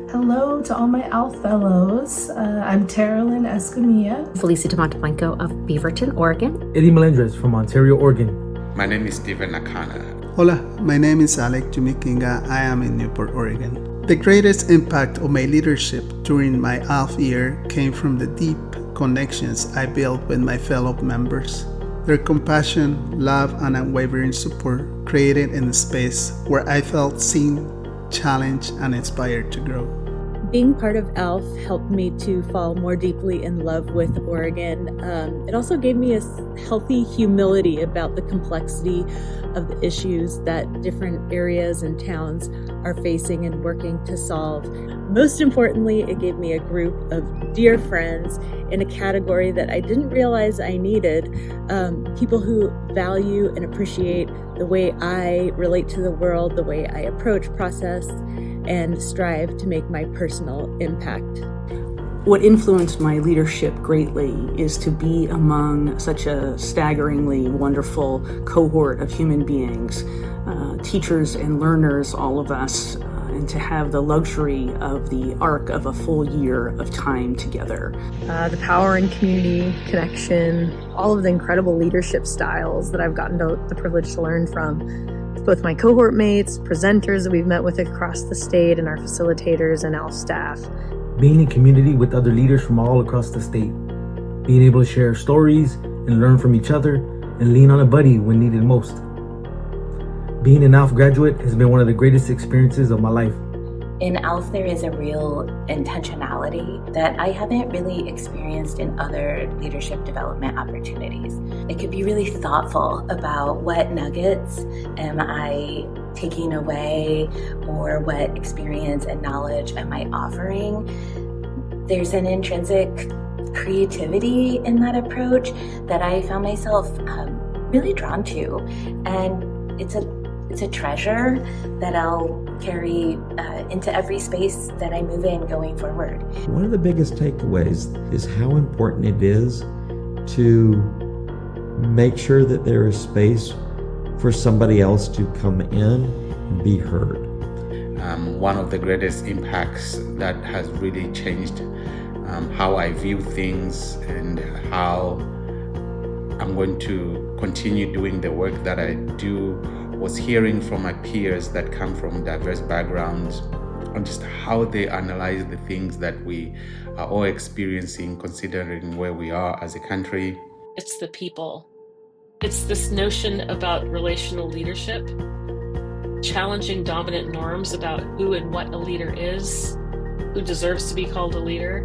Hello to all my ALF Fellows. I'm Terralyn Escamilla. Felicita Monteblanco of Beaverton, Oregon. Melendrez from Ontario, Oregon. My name is Nakana. Hola, my name is Llumiquinga. I am in Newport, Oregon. The greatest impact of my leadership during my ALF year came from the deep connections I built with my fellow members. Their compassion, love, and unwavering support created in a space where I felt seen, challenged, and inspired to grow. Being part of ALF helped me to fall more deeply in love with Oregon. It also gave me a healthy humility about the complexity of the issues that different areas and towns are facing and working to solve. Most importantly, it gave me a group of dear friends in a category that I didn't realize I needed, people who value and appreciate the way I relate to the world, the way I approach, process, and strive to make my personal impact. What influenced my leadership greatly is to be among such a staggeringly wonderful cohort of human beings, teachers and learners, all of us, and to have the luxury of the arc of a full year of time together. The power in community connection, all of the incredible leadership styles that I've gotten the privilege to learn from. Both my cohort mates, presenters that we've met with across the state, and our facilitators and ALF staff. Being in community with other leaders from all across the state. Being able to share stories and learn from each other and lean on a buddy when needed most. Being an ALF graduate has been one of the greatest experiences of my life. In ALF, there is a real intentionality that I haven't really experienced in other leadership development opportunities. It could be really thoughtful about what nuggets am I taking away or what experience and knowledge am I offering. There's an intrinsic creativity in that approach that I found myself really drawn to, and it's a treasure that I'll carry into every space that I move in going forward. One of the biggest takeaways is how important it is to make sure that there is space for somebody else to come in and be heard. One of the greatest impacts that has really changed how I view things and how I'm going to continue doing the work that I do was hearing from my peers that come from diverse backgrounds on just how they analyze the things that we are all experiencing, considering where we are as a country. It's the people. It's this notion about relational leadership, challenging dominant norms about who and what a leader is, who deserves to be called a leader,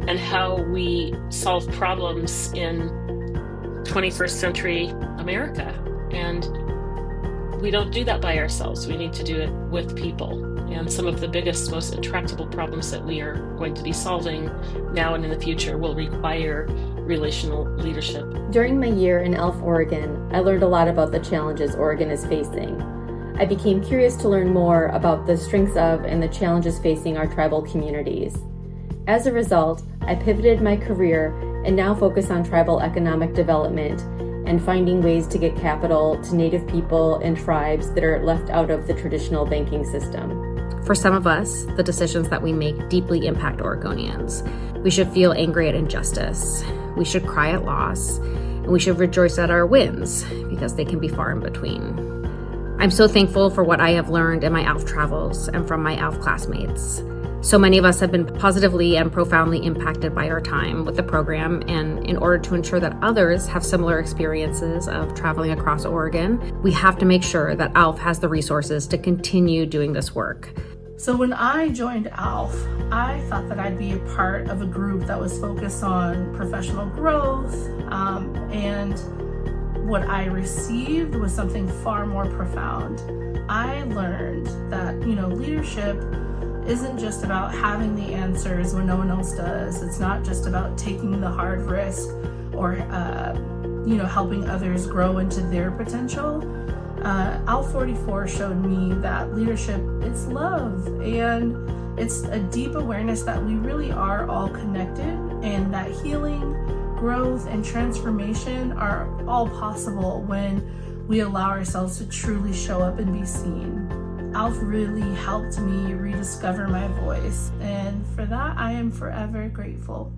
and how we solve problems in 21st century America. And we don't do that by ourselves. We need to do it with people. And some of the biggest, most intractable problems that we are going to be solving now and in the future will require relational leadership. During my year in ALF Oregon, I learned a lot about the challenges Oregon is facing. I became curious to learn more about the strengths of and the challenges facing our tribal communities. As a result, I pivoted my career and now focus on tribal economic development and finding ways to get capital to Native people and tribes that are left out of the traditional banking system. For some of us, the decisions that we make deeply impact Oregonians. We should feel angry at injustice. We should cry at loss. And we should rejoice at our wins, because they can be far in between. I'm so thankful for what I have learned in my ALF travels and from my ALF classmates. So many of us have been positively and profoundly impacted by our time with the program, and in order to ensure that others have similar experiences of traveling across Oregon, we have to make sure that ALF has the resources to continue doing this work. So when I joined ALF, I thought that I'd be a part of a group that was focused on professional growth, and what I received was something far more profound. I learned that, leadership isn't just about having the answers when no one else does. It's not just about taking the hard risk or, helping others grow into their potential. ALF 44 showed me that leadership, it's love, and it's a deep awareness that we really are all connected, and that healing, growth, and transformation are all possible when we allow ourselves to truly show up and be seen. ALF really helped me rediscover my voice, and for that I am forever grateful.